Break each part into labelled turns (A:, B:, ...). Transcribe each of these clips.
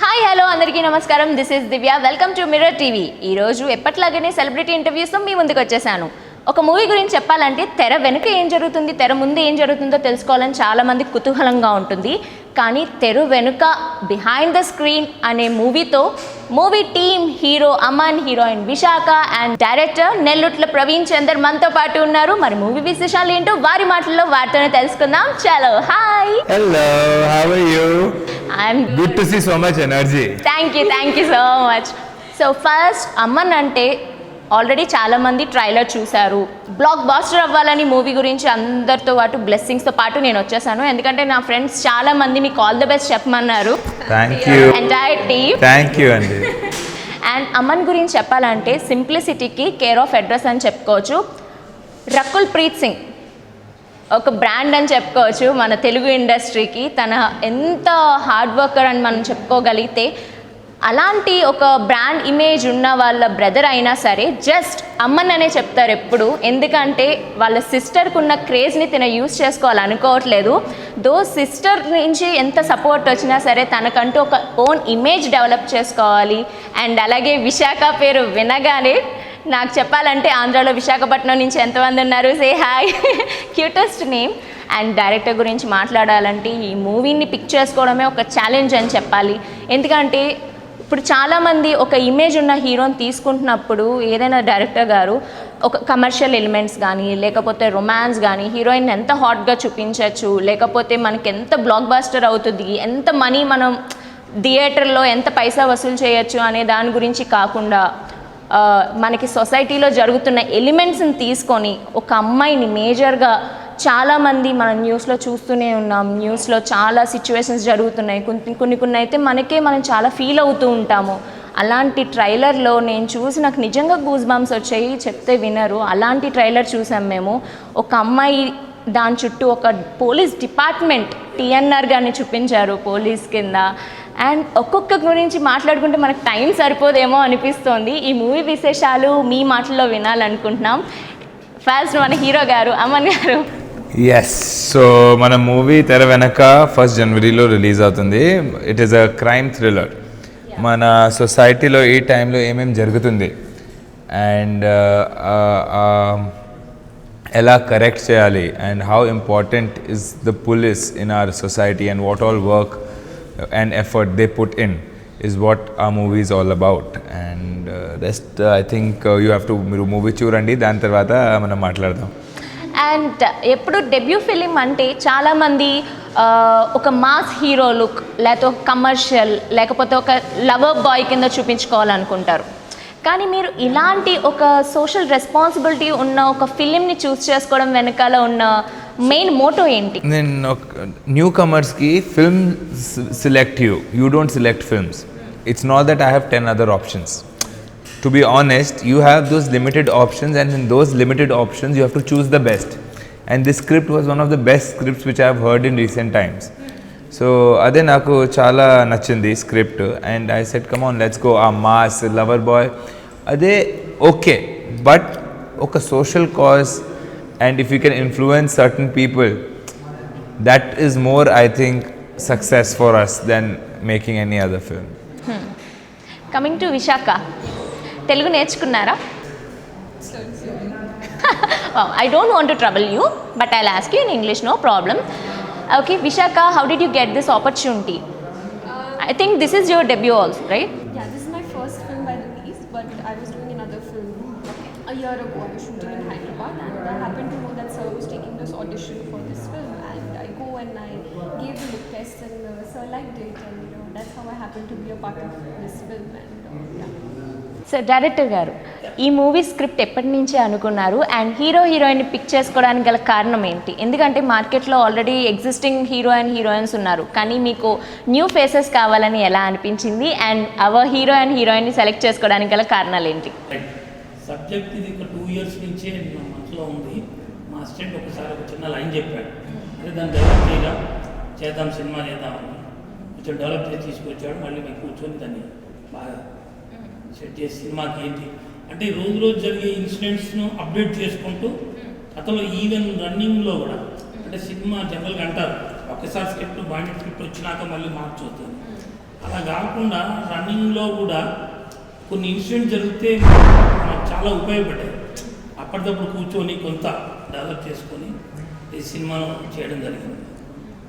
A: Hi hello అందరికీ నమస్కారం. This is Divya. Welcome to mirror TV. ఈరోజు ఎప్పట్లాగానే సెలబ్రిటీ ఇంటర్వ్యూస్తో మీ ముందుకు వచ్చేసాను. ఒక మూవీ గురించి చెప్పాలంటే తెర వెనుక ఏం జరుగుతుంది, తెర ముందు ఏం జరుగుతుందో తెలుసుకోవాలని చాలామంది కుతూహలంగా ఉంటుంది. కానీ తెర వెనుక బిహైండ్ ద స్క్రీన్ అనే మూవీతో movie team, hero Aman, heroine Vishakha and director Nellutla Praveen Chander మనతో పాటు ఉన్నారు. మరి మూవీ విశేషాలు ఏంటో వారి మాటల్లో వారితోనే తెలుసుకుందాం. చలో hi.
B: Hello, how are you?
A: I'm
B: Good to see so much energy.
A: Thank you so much. So first Amman అంటే ఆల్రెడీ చాలామంది ట్రైలర్ చూశారు. బ్లాక్ బాస్టర్ అవ్వాలని మూవీ గురించి అందరితో పాటు బ్లెస్సింగ్స్తో పాటు నేను వచ్చేసాను. ఎందుకంటే నా ఫ్రెండ్స్ చాలామంది మీకు ఆల్ ద బెస్ట్ చెప్పమన్నారు.
B: Thank you.
A: Entire team.
B: Thank you, Andy.
A: And Aman గురించి చెప్పాలంటే సింప్లిసిటీకి కేర్ ఆఫ్ అడ్రస్ అని చెప్పుకోవచ్చు. రకుల్ ప్రీత్ సింగ్ ఒక బ్రాండ్ అని చెప్పుకోవచ్చు మన తెలుగు ఇండస్ట్రీకి. తన ఎంత హార్డ్ వర్కర్ అని మనం చెప్పుకోగలిగితే, అలాంటి ఒక బ్రాండ్ ఇమేజ్ ఉన్న వాళ్ళ బ్రదర్ అయినా సరే జస్ట్ అమ్మన్ అనే చెప్తారు ఎప్పుడు. ఎందుకంటే వాళ్ళ సిస్టర్కి ఉన్న క్రేజ్ని తన యూజ్ చేసుకోవాలనుకోవట్లేదు. దో సిస్టర్ నుంచి ఎంత సపోర్ట్ వచ్చినా సరే తనకంటూ ఒక ఓన్ ఇమేజ్ డెవలప్ చేసుకోవాలి. అండ్ అలాగే విశాఖ పేరు వినగానే నాకు చెప్పాలంటే ఆంధ్రాలో విశాఖపట్నం నుంచి ఎంతమంది ఉన్నారు, say hi. Cutest name. And director గురించి మాట్లాడాలంటే ఈ మూవీని పిక్ చేసుకోవడమే ఒక ఛాలెంజ్ అని చెప్పాలి. ఎందుకంటే ఇప్పుడు చాలామంది ఒక ఇమేజ్ ఉన్న హీరోని తీసుకుంటున్నప్పుడు ఏదైనా డైరెక్టర్ గారు ఒక కమర్షియల్ ఎలిమెంట్స్ కానీ లేకపోతే రొమాన్స్ కానీ హీరోయిన్ ఎంత హాట్గా చూపించవచ్చు, లేకపోతే మనకి ఎంత బ్లాక్ బాస్టర్ అవుతుంది, ఎంత మనీ మనం థియేటర్లో ఎంత పైసా వసూలు చేయొచ్చు అనే దాని గురించి కాకుండా మనకి సొసైటీలో జరుగుతున్న ఎలిమెంట్స్ని తీసుకొని ఒక అమ్మాయిని మేజర్గా చాలామంది మనం న్యూస్లో చూస్తూనే ఉన్నాం. న్యూస్లో చాలా సిచ్యువేషన్స్ జరుగుతున్నాయి. కొన్ని అయితే మనం చాలా ఫీల్ అవుతూ ఉంటాము. అలాంటి ట్రైలర్లో నేను చూసి నాకు నిజంగా గూస్ బంప్స్ వచ్చాయి, చెప్తే వినరు. అలాంటి ట్రైలర్ చూసాం మేము. ఒక అమ్మాయి దాని చుట్టూ ఒక పోలీస్ డిపార్ట్మెంట్ టీఎన్ఆర్ గారిని చూపించారు పోలీస్ కింద. అండ్ ఒక్కొక్క గురించి మాట్లాడుకుంటే మనకు టైం సరిపోదేమో అనిపిస్తోంది. ఈ మూవీ విశేషాలు మీ మాటల్లో వినాలనుకుంటున్నాం. ఫస్ట్ మన హీరో గారు అమన్ గారు.
B: ఎస్, సో మన మూవీ తెర వెనక 1st జనవరిలో రిలీజ్ అవుతుంది. It is a crime thriller. మన సొసైటీలో ఈ టైంలో ఏమేమి జరుగుతుంది అండ్ ఎలా కరెక్ట్ చేయాలి and how important is the police in our society and what all work and effort they put in is what our movie is all about. And rest I think you have to movie చూడండి, దాని తర్వాత మనం మాట్లాడదాం.
A: And ఎప్పుడు debut film అంటే చాలామంది ఒక mass hero look లేకపోతే ఒక కమర్షియల్ లేకపోతే ఒక లవర్ బాయ్ కింద చూపించుకోవాలనుకుంటారు. కానీ మీరు ఇలాంటి ఒక సోషల్ రెస్పాన్సిబిలిటీ ఉన్న ఒక ఫిలింని చూస్ చేసుకోవడం వెనకాల ఉన్న మెయిన్ మోటో ఏంటి?
B: నేను న్యూ కమర్స్కి film select you don't select films. It's not that I have 10 other options. To be honest, you have those limited options, and in those limited options you have to choose the best. And this script was one of the best scripts which I have heard in recent times. So అదే నాకు చాలా నచ్చింది script. And I said come on let's go. ఆ mass lover boy అదే okay, but ఒక social cause and if you can influence certain people, that is more, I think, success for us than making any other film.
A: Coming to Visakha, Telugu నేర్చుకున్నారా? I don't want to trouble you, but I'll ask you in English, no problem. Okay, Vishaka, how did you get this opportunity? I think this is your debut also, right?
C: Yeah, this is my first film by release, but I was doing another film a year ago. I was shooting in Hyderabad, and I happened to know that sir was taking this audition for this film, and I go and I gave the look test, and sir liked it, and that's how I happened to be a part of this film, and yeah.
A: So director గారు, ఈ movie script ఎప్పటి నుంచి అనుకున్నారు and హీరోయిన్ని pick చేసుకోవడానికి గల కారణం ఏంటి? ఎందుకంటే మార్కెట్లో ఆల్రెడీ ఎగ్జిస్టింగ్ హీరోయిన్స్ ఉన్నారు, కానీ మీకు న్యూ ఫేసెస్ కావాలని ఎలా అనిపించింది? అండ్ అవర్ హీరోయిన్ని సెలెక్ట్ చేసుకోవడానికి గల కారణాలు ఏంటి?
D: సబ్జెక్ట్ ఇది ఒక 2 years నుంచే నా మనసులో ఉంది. మా అసిస్టెంట్ ఒకసారి ఒక చిన్న లైన్ చెప్పాడు, అదే దాన్ని డెవలప్ చేద్దాం సినిమా చేద్దామని. కొంచెం డెవలప్ చేసి తీసుకొచ్చాడు. మళ్ళీ మేము కూర్చొని దాన్ని బాగా సెట్ చేసి సినిమాకి ఏంటి అంటే రోజు జరిగే ఇన్సిడెంట్స్ను అప్డేట్ చేసుకుంటూ కథలో ఈవెన్ రన్నింగ్లో కూడా అంటే సినిమా జనరల్గా అంటారు ఒక్కసారి స్క్రిప్ట్ బాండెడ్ స్క్రిప్ట్ వచ్చినాక మళ్ళీ మార్చవుతుంది. అలా కాకుండా రన్నింగ్లో కూడా కొన్ని ఇన్సిడెంట్ జరిగితే మనకు చాలా ఉపయోగపడ్డాయి. అప్పటికప్పుడు కూర్చొని కొంత డెవలప్ చేసుకొని ఈ సినిమాను చేయడం జరిగింది.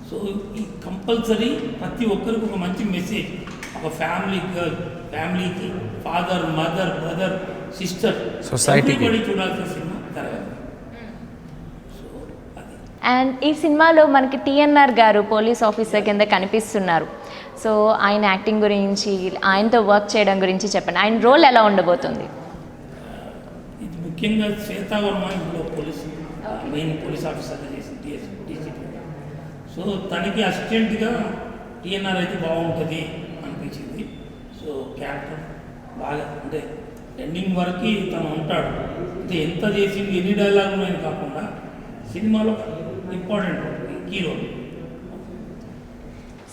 D: సో ఈ కంపల్సరీ ప్రతి ఒక్కరికి ఒక మంచి మెసేజ్, ఒక ఫ్యామిలీకి ఫాదర్, మదర్, బ్రదర్, సిస్టర్,
B: సొసైటీకి
D: చూడాల్సిన సినిమా తరగతి. సో అది
A: అండ్ ఈ సినిమాలో మనకి టీఎన్ఆర్ గారు పోలీస్ ఆఫీసర్ కింద కనిపిస్తున్నారు. సో ఆయన యాక్టింగ్ గురించి, ఆయనతో వర్క్ చేయడం గురించి చెప్పండి. ఆయన రోల్ ఎలా ఉండబోతుంది?
D: ఇది ముఖ్యంగా శ్వేతావర్మ ఇందులో మెయిన్ పోలీస్ ఆఫీసర్గా చేసింది డీసీపీ. సో తనకి అసిస్టెంట్గా టీఎన్ఆర్ అయితే బాగుంటుంది అనిపించింది. సో క్యారెక్టర్ బాగా అంటే ఎండింగ్ వరకు తను ఉంటాడు. అంటే ఎంత చేసింది, ఎన్ని డైలాగులు అని కాకుండా సినిమాలో ఇంపార్టెంట్ హీరో.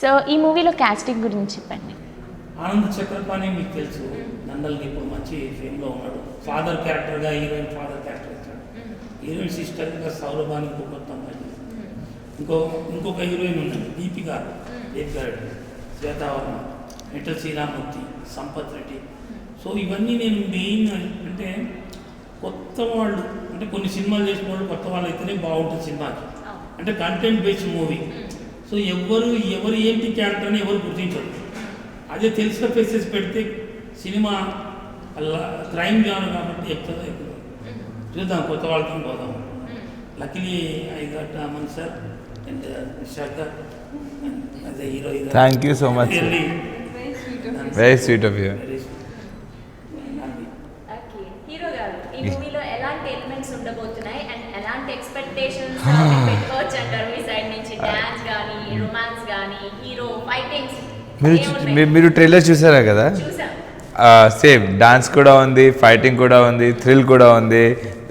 A: సో ఈ మూవీలో కాస్టింగ్ గురించి చెప్పండి.
D: ఆనంద్ చక్రపాణి మీకు తెలుసు, నందల్కి ఇప్పుడు మంచి ఫేమ్లో ఉన్నాడు. ఫాదర్ క్యారెక్టర్గా హీరోయిన్ ఫాదర్ క్యారెక్టర్ ఇచ్చాడు. హీరోయిన్ సిస్టర్గా సౌరభాని కొత్త అమ్మాయి. ఇంకొక హీరోయిన్ ఉన్నది దీపిక రెడ్డి, శ్వేతావర్మ, మెటల్ శ్రీరామూర్తి, సంపత్ రెడ్డి. సో ఇవన్నీ నేను మెయిన్ అంటే కొత్త వాళ్ళు, అంటే కొన్ని సినిమాలు చేసిన వాళ్ళు కొత్త వాళ్ళు అయితేనే బాగుంటుంది సినిమాకి. అంటే కంటెంట్ బేస్డ్ మూవీ. సో ఎవరు ఏంటి క్యారెక్టర్ అని ఎవరు గుర్తించరు. అదే తెలిసిన ఫేసెస్ పెడితే సినిమా అలా క్రైమ్ జానర్ కాబట్టి ఎక్కువ చూద్దాం, కొత్త వాళ్ళతో పోదాం. Luckily I got Aman sir and Visakha as a hero.
B: Thank you so much. Very sweet of you.
A: Hero గారు, ఈ మూవీలో ఎలాంటి ఎలిమెంట్స్ ఉండబోతున్నాయి అండ్ ఎలాంటి ఎక్స్పెక్టేషన్స్ పెట్టుకోవచ్చు అంటారు మీ సైడ్ నుంచి? డాన్స్ కానీ, రొమాన్స్ కానీ, హీరో ఫైటింగ్స్
B: మీరు ట్రైలర్ చూసారా కదా?
A: చూసాం.
B: సేమ్ డాన్స్ కూడా ఉంది, ఫైటింగ్ కూడా ఉంది, థ్రిల్ కూడా ఉంది,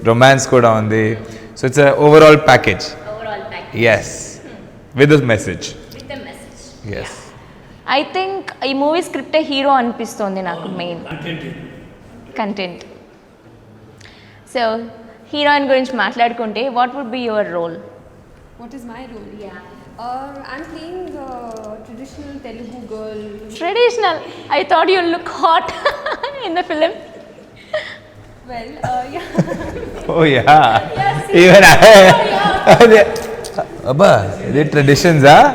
B: రొమాన్స్ కూడా ఉంది. So it's overall package.
A: Overall package.
B: Yes, with this message.
A: With the message.
B: Yes.
A: I think ఈ మూవీ స్క్రిప్టే హీరో అనిపిస్తోంది నాకు. Main content. సో హీరోయిన్ గురించి మాట్లాడుకుంటే what would be your role?
C: What is my role? I'm playing a traditional Telugu girl.
A: Traditional. I thought you look hot in the film.
C: Well, yeah.
B: Oh yeah. Even I. Abba, is it traditions, huh?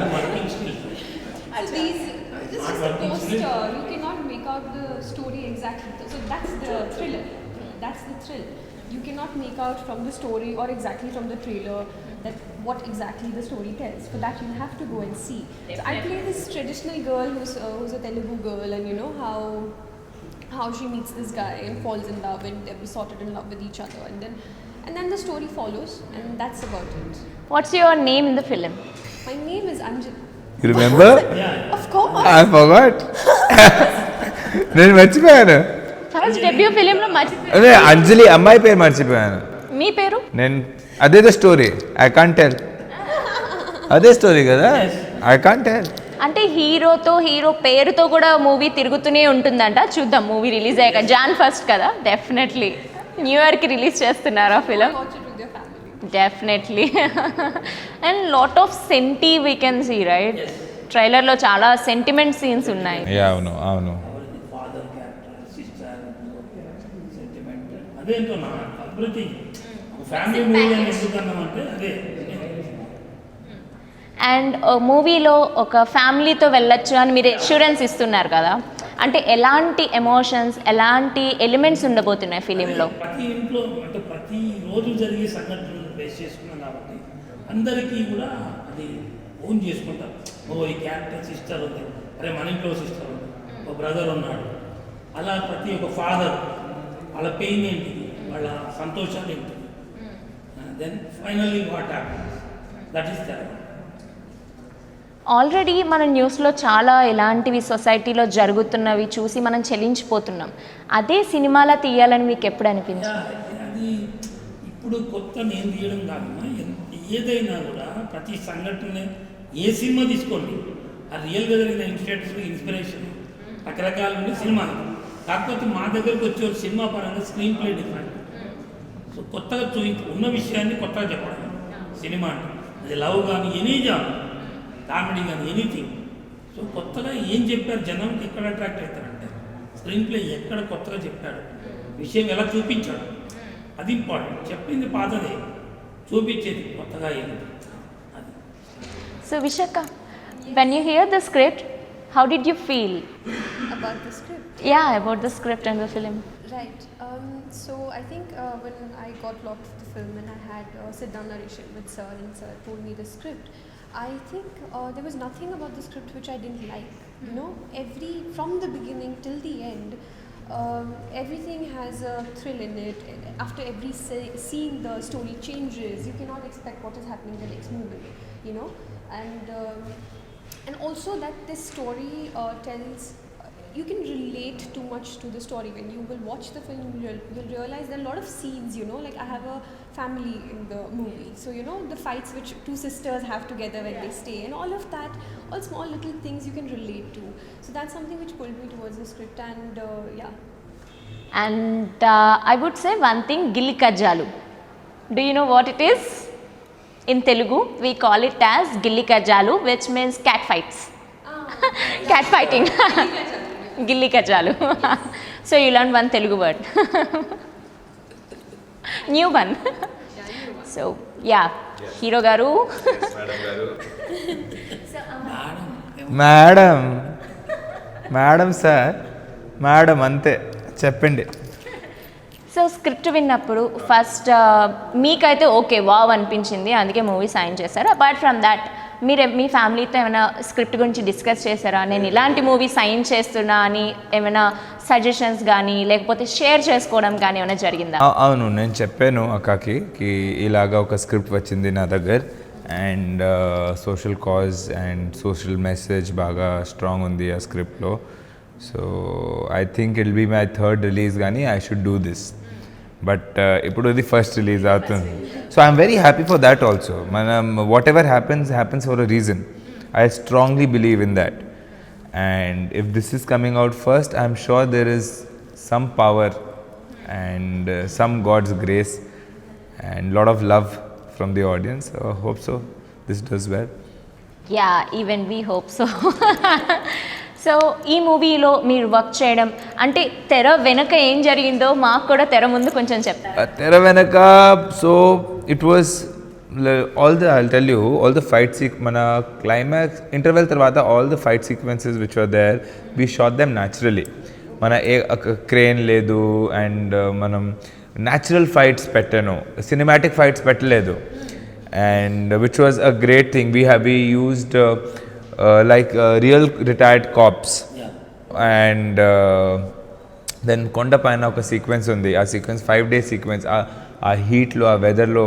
C: Please, it's just a poster. You cannot make out the story exactly. So that's the thriller. That's the thrill. You cannot make out from the story or exactly from the trailer that what exactly the story tells. For that, you have to go and see. So I play this traditional girl who's a Telugu girl, and you know how she meets this guy and falls in love, and they're besotted in love with each other, and then the story follows, and that's about it.
A: What's your name in the film?
C: My name is Anjali.
B: You remember?
C: Of course.
B: I forgot. నేను మర్చిపోయాను.
A: First debut film లో మర్చిపోయాను.
B: అదే అంజలి అమ్మాయి పేరు మర్చిపోయాను.
A: మీ పేరు?
B: నేను అదే స్టోరీ. I can't tell. అదే స్టోరీ కదా, ఐ కాంట్ టెల్.
A: అంటే హీరో పేరుతో కూడా మూవీ తిరుగుతూనే ఉంటుందంట. చూద్దాం మూవీ రిలీజ్ అయ్యాక. Jan 1 కదా, డెఫినెట్లీ న్యూ ఇయర్కి రిలీజ్ చేస్తున్నారు ఆ film.
C: Watch it with your family.
A: Definitely. And lot of senti we can see, right? ట్రైలర్లో చాలా సెంటిమెంట్ సీన్స్ ఉన్నాయి.
B: అవును అవును.
D: ఫాదర్ క్యారెక్టర్, సిస్టర్, సెంటిమెంట్, అదేంటో నా ఎవ్రీథింగ్. ఫ్యామిలీ మూవీ అని ఎందుకన్నామంటే అదే.
A: అండ్ మూవీలో ఒక ఫ్యామిలీతో వెళ్ళొచ్చు అని మీరు అష్యూరెన్స్ ఇస్తున్నారు కదా, అంటే ఎలాంటి ఎమోషన్స్, ఎలాంటి ఎలిమెంట్స్ ఉండబోతున్నాయి ఫిలింలో?
D: ప్రతి ఇంట్లో అంటే ప్రతి రోజు జరిగే సంఘటనలు బేస్ చేసుకున్నాం కాబట్టి అందరికీ కూడా అది ఓన్ చేసుకుంటారు. ఈ క్యారెక్టర్ సిస్టర్ ఉంది, అరే మన ఇంట్లో సిస్టర్ ఉంది, ఒక బ్రదర్ ఉన్నాడు. అలా ప్రతి ఒక్క ఫాదర్ వాళ్ళ పెయిన్ ఏంటి, వాళ్ళ సంతోషాలు ఏంటి, then finally what happens, that is the.
A: Already మన న్యూస్లో చాలా ఇలాంటివి సొసైటీలో జరుగుతున్నవి చూసి మనం చెలించిపోతున్నాం. అదే సినిమాలా తీయాలని మీకు ఎప్పుడు అనిపించింది?
D: అది ఇప్పుడు కొత్త నేను తీయడం కాదమ్మా, ఏదైనా కూడా ప్రతి సంఘటన ఏ సినిమా తీసుకోండి, ఆ రియల్గా జరిగిన ఇన్సిడెంట్స్, ఇన్స్పిరేషన్ రకరకాల ఉండే సినిమా. కాకపోతే మా దగ్గరకు వచ్చే సినిమా పరంగా స్క్రీన్ ప్లే డిఫరెంట్. సో కొత్తగా ఉన్న విషయాన్ని కొత్తగా చెప్పడం సినిమా అంటే. అది లవ్ కానీ, ఎనీ జాబ్, కామెడీ కానీ, ఎనీథింగ్. సో కొత్తగా ఏం చెప్పారు జనానికి ఎక్కడ అట్రాక్ట్ అవుతారంటే స్క్రీన్ ప్లే ఎక్కడ కొత్తగా చెప్పాడు, విషయం ఎలా చూపించాడు, అది ఇంపార్టెంట్. చెప్పింది పాతదే, చూపించేది కొత్తగా ఏంటి అది.
A: So Vishaka, when you hear the script, how did you feel?
C: About the script.
A: Yeah, about the script and the film.
C: Right. So I think when I got locked with the film and I had sit down narration with sir and sir told me the script, I think there was nothing about the script which I didn't like. You know, from the beginning till the end, everything has a thrill in it. After every scene, the story changes. You cannot expect what is happening in the next movie. You know, and also that this story tells. You can relate too much to the story when you will watch the film. You'll realize there are a lot of scenes. You know, like I have a family in the movie, so you know the fights which two sisters have together when they stay, and all of that, all small little things you can relate to. So that's something which pulled me towards the script, and yeah.
A: And I would say one thing, Gilli Kajjalu. Do you know what it is? In Telugu, we call it as Gilli Kajjalu, which means cat fights. Cat fighting. Gilli Kajjalu. So you learned one Telugu word. New one. So yeah, Hero Garu.
B: Madam sir, madam అంతే చెప్పండి.
A: So script విన్నప్పుడు first మీకైతే okay wow అనిపించింది, అందుకే movie sign చేశారు. Apart from that మీరు మీ ఫ్యామిలీతో ఏమైనా స్క్రిప్ట్ గురించి డిస్కస్ చేశారా? నేను ఇలాంటి మూవీ సైన్ చేస్తున్నా అని ఏమైనా సజెషన్స్ కానీ లేకపోతే షేర్ చేసుకోవడం కానీ ఏమైనా జరిగిందా?
B: అవును, నేను చెప్పాను అక్కకి ఇలాగా ఒక స్క్రిప్ట్ వచ్చింది నా దగ్గర, and social cause and social message బాగా స్ట్రాంగ్ ఉంది ఆ స్క్రిప్ట్లో. So I think it will be my third release కానీ I should do this. But ఇప్పుడు ఇది ఫస్ట్ రిలీజ్ అవుతుంది. So I'm very happy for that also. మనం whatever happens for a reason. I strongly believe in that. And if this is coming out first, I'm sure there is some power and some God's grace and lot of love from the audience. So I hope so. This does well.
A: Yeah, even we hope so. So ఈ మూవీలో మీరు work చేయడం అంటే తెర వెనక ఏం జరిగిందో మాకు కూడా తెర ముందు కొంచెం చెప్తారు.
B: తెర వెనక, so it was I'll tell you, all the fight mana climax interval tarvata, all the fight sequences which were there, we shot them naturally. Mana crane ledu and manam natural fights pettano, cinematic fights pettaledu, and which was a great thing. We used like real retired cops. And then Konda Paina oka sequence undi, a sequence 5-day sequence, a heat lo, a weather lo,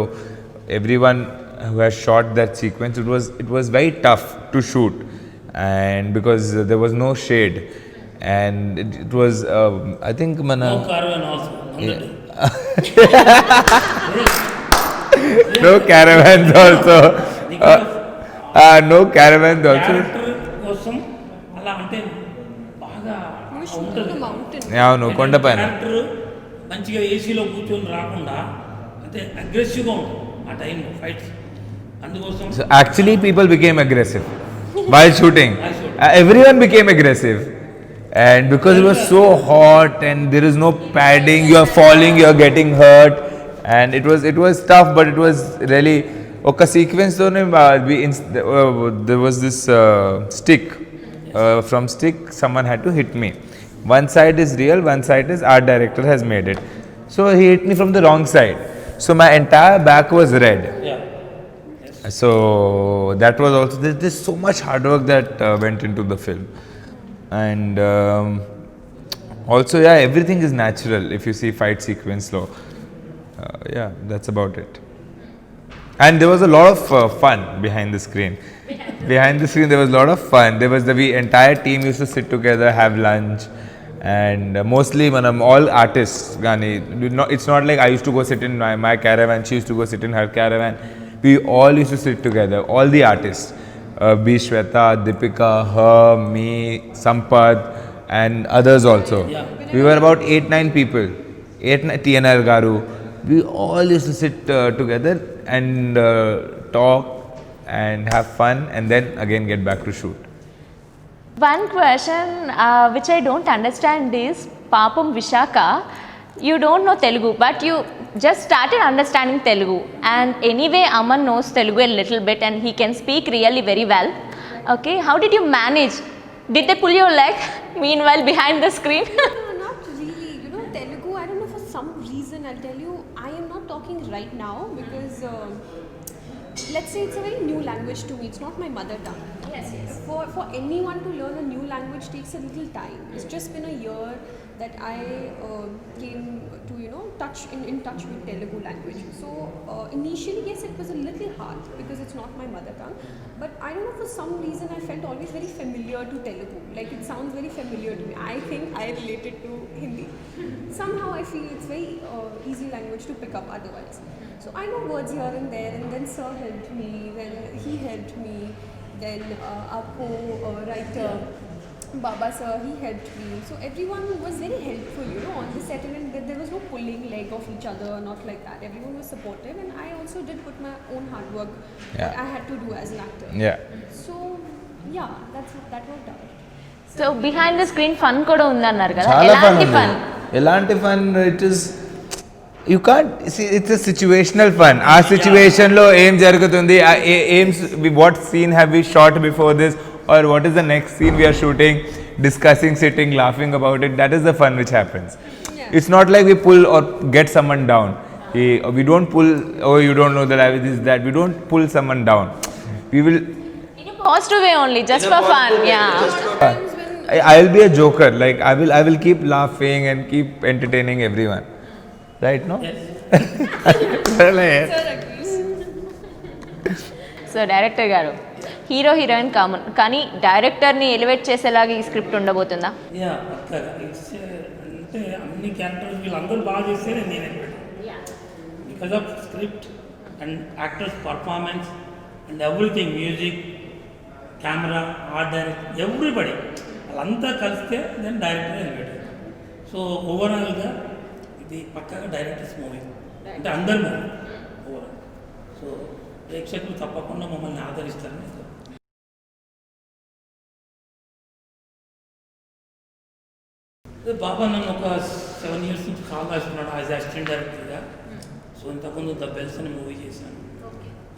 B: everyone who has shot that sequence, it was very tough to shoot, and because there was no shade, and it was I think
D: No caravan also on the day.
B: No caravans also. No caravans also.
D: Character కోసం అలా అంటే బాగా
C: We shoot on the mountain.
B: అవును, కొండపైన.
D: Character మంచిగా ఏసీలో కూర్చొని రాకుండా అంటే అగ్రెసివ్గా ఉంటుంది ఆ టైంలో ఫైట్స్. అందుకోసం
B: So actually people became aggressive while shooting. Everyone became aggressive, and because it was so hot and there is no padding, you are falling, you are getting hurt, and it was tough, but it was really oka sequence tone there was this stick, from stick someone had to hit me. One side is real, one side is art director has made it, so he hit me from the wrong side, so my entire back was red.
D: Yeah.
B: So that was also, there's so much hard work that went into the film, and also yeah, everything is natural. If you see fight sequence slow, yeah, that's about it. And there was a lot of fun behind the screen. Behind the screen there was a lot of fun. There was the entire team used to sit together, have lunch, and mostly manam all artists gani, it's not like I used to go sit in my caravan, she used to go sit in her caravan. We all used to sit together, all the artists, B. Shweta, Deepika, her, me, Sampath, and others also.
D: Yeah.
B: We were about 8-9 people, 8-9 TNR Garu. We all used to sit together and talk and have fun, and then again get back to shoot.
A: One question which I don't understand is Papam Vishaka. You don't know Telugu, but you just started understanding Telugu. And anyway, Aman knows Telugu a little bit and he can speak really very well. Okay, how did you manage? Did they pull your leg meanwhile behind the screen?
C: No, not really. You know, Telugu, I don't know, for some reason, I'll tell you, I am not talking right now because, let's say it's a very new language to me. It's not my mother tongue.
A: Yes.
C: For anyone to learn a new language takes a little time. It's just been a year that I came to, you know, in touch with Telugu language. So initially, yes, it was a little hard because it's not my mother tongue. But I don't know, for some reason, I felt always very familiar to Telugu. Like, it sounds very familiar to me. I think I related to Hindi. Somehow I feel it's very easy language to pick up otherwise. So I know words here and there, and then Sir helped me, then he helped me, then our co-writer, Baba Sir, he helped me. So everyone was very helpful, you know, on the set, and there was no pulling leg of each other, not like that. Everyone was supportive, and I also did put my own hard work that
B: Yeah.
C: I had to do as an actor.
B: Yeah.
C: So yeah, that worked out.
A: So behind the screen fun కూడా ఉందన్నారు కదా,
B: చాలా fun
A: ఎలాంటి
B: ఉంది.
A: Fun?
B: ఎలాంటి fun? It is you can't it's a situational fun. ఆ సిచ్యువేషన్లో ఏం జరుగుతుంది, ఏం what scene have we shot before this, or what is the next scene we are shooting, discussing, sitting, laughing about it. That is the fun which happens. It's not like we pull or get someone down. We don't pull, oh, you don't know the language, this, that. We don't pull someone down. We will.
A: In positive way only, just for fun. Yeah,
B: I'll be a joker. Like I will keep laughing and keep entertaining everyone. Right? No? Well, yes.
C: Sir agrees.
A: So director గారు, hero heroine common, కానీ డైరెక్టర్ని elevate చేసేలాగా ఈ script ఉండబోతుందా?
D: Yeah పక్కగా it's అంటే అన్ని characters వీళ్ళందరూ బాగా చేస్తే నేను because of script and actors performance and everything, music, camera, art direct, everybody వాళ్ళంతా కలిస్తే దెన్ డైరెక్టర్ ఎలివేట్. సో ఓవరాల్గా ఇది పక్కగా డైరెక్టర్స్ మూవీ, అంటే అందరి మూవీ ఓవరాల్. సో ప్రేక్షకులు తప్పకుండా మమ్మల్ని ఆదరిస్తారని బాబా నన్ను ఒక 7 years నుంచి కాల్ రాస్తున్నాడు యాజ్ అసిస్టెంట్ డైరెక్టర్గా. సో ఇంతకుముందు ద బెల్స్ అని మూవీ చేశాను,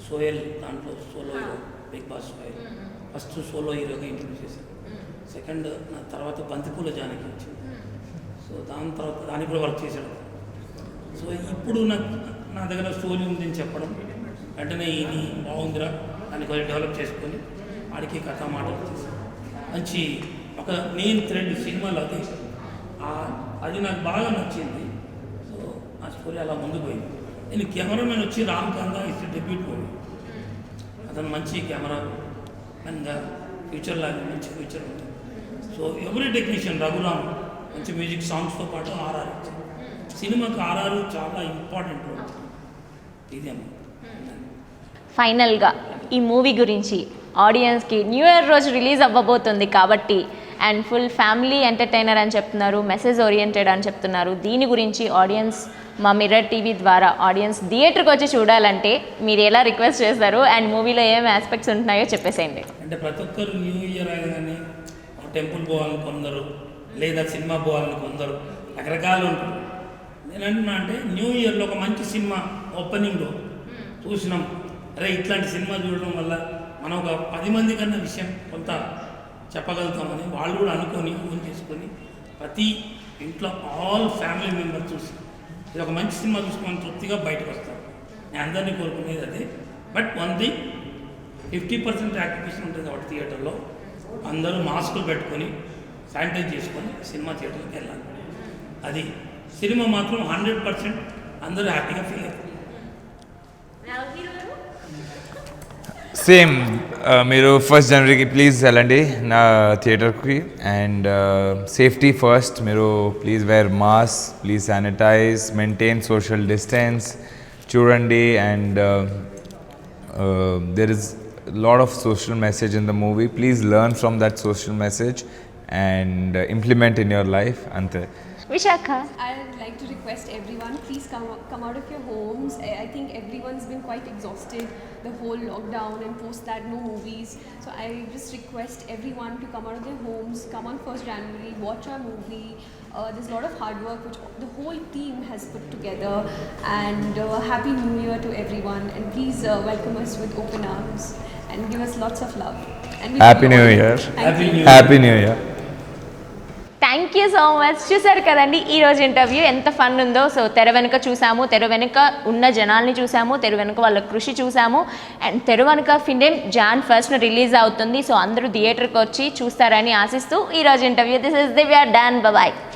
D: సోయల్ దాంట్లో solo hero, Bigg Boss Sohel first solo హీరోగా ఇంట్రడ్యూస్ చేశాను. సెకండ్ నా తర్వాత బంతిపూల జానకి వచ్చింది. సో దాని తర్వాత దానికి కూడా వర్క్ చేశాడు. సో ఇప్పుడు నా దగ్గర స్టోరీ ఉందని చెప్పడం వెంటనే ఇది బాగుందిరా దాన్ని కొంచెం డెవలప్ చేసుకొని ఆడికి కథ మాటలు చేశాను. మంచి ఒక మెయిన్ థ్రెడ్ సినిమాలో అది నాకు బాగా నచ్చింది. సో ఆ స్టోరీ అలా ముందుకు పోయింది. నేను కెమెరామెన్ వచ్చి Ram kanda is debut movie. అతను మంచి కెమెరా అండ్ ఫ్యూచర్ లాగా మంచి ఫ్యూచర్ ఉంది. సో ఎవ్రీ టెక్నీషియన్ రఘురామ్ మంచి మ్యూజిక్ సాంగ్స్తో పాటు ఆర్ఆర్ ఇచ్చారు. సినిమాకు ఆర్ఆర్ చాలా ఇంపార్టెంట్ రోల్. ఇదేమో
A: ఫైనల్గా ఈ మూవీ గురించి ఆడియన్స్కి, న్యూ ఇయర్ రోజు రిలీజ్ అవ్వబోతుంది కాబట్టి, అండ్ ఫుల్ ఫ్యామిలీ ఎంటర్టైనర్ అని చెప్తున్నారు, మెసేజ్ ఓరియంటెడ్ అని చెప్తున్నారు. దీని గురించి ఆడియన్స్ మా మిర్రర్ టీవీ ద్వారా ఆడియన్స్ థియేటర్కి వచ్చి చూడాలంటే మీరు ఎలా రిక్వెస్ట్ చేస్తారు, అండ్ మూవీలో ఏం ఆస్పెక్ట్స్ ఉంటున్నాయో చెప్పేసేయండి.
D: అంటే ప్రతి ఒక్కరు న్యూ ఇయర్ అనగానే ఒక టెంపుల్ పోవాలని కొందరు, లేదా సినిమా పోవాలని కొందరు, రకరకాలు ఉంటారు. నేను అంటున్నా అంటే న్యూ ఇయర్లో ఒక మంచి సినిమా ఓపెనింగ్లో చూసినాం, అరే ఇట్లాంటి సినిమా చూడడం వల్ల మనం ఒక 10 మంది కన్నా విషయం కొంత చెప్పగలుగుతామని వాళ్ళు కూడా అనుకొని ఓన్ చేసుకొని ప్రతి ఇంట్లో ఆల్ ఫ్యామిలీ మెంబర్స్ చూసి ఇది ఒక మంచి సినిమా చూసుకొని తృప్తిగా బయటకు వస్తారు. నేను అందరినీ కోరుకునేది అదే. బట్ వన్ థింగ్, 50% యాక్టివేషన్ ఉంటుంది కాబట్టి థియేటర్లో అందరూ మాస్కులు పెట్టుకొని శానిటైజ్ చేసుకొని సినిమా థియేటర్కి వెళ్ళాలి. అది సినిమా మాత్రం 100% అందరూ హ్యాపీగా ఫీల్ అవుతారు.
B: సేమ్ మీరు 1st January ప్లీజ్ వెళ్ళండి నా థియేటర్కి. And safety first. మీరు please wear mask, please sanitize, maintain social distance చూడండి. And there is a lot of social message in the movie. Please learn from that social message and implement in your life. Ante.
A: Visakha.
C: I'd like to request everyone, please come out of your homes. I think everyone's been quite exhausted the whole lockdown, and post that no movies. So I just request everyone to come out of their homes, come on 1st January, watch our movie. There's a lot of hard work which the whole team has put together, and Happy New Year to everyone, and please welcome us with open arms and give us lots of love. And we
B: Happy
C: love you
B: New
C: all.
B: Year.
C: Thank
D: Happy
C: you.
D: New Year.
B: Happy New Year.
A: Thank you so much. చూసారు కదండి ఈరోజు interview ఎంత fun ఉందో. So తెర వెనుక చూసాము, తెర వెనుక ఉన్న జనాల్ని చూసాము, తెర వెనుక వాళ్ళ కృషి చూసాము. అండ్ తెర వెనుక ఫిలిం Jan 1st రిలీజ్ అవుతుంది. సో అందరూ థియేటర్కి వచ్చి చూస్తారని ఆశిస్తూ ఈరోజు interview. This is Divya Don. Bye.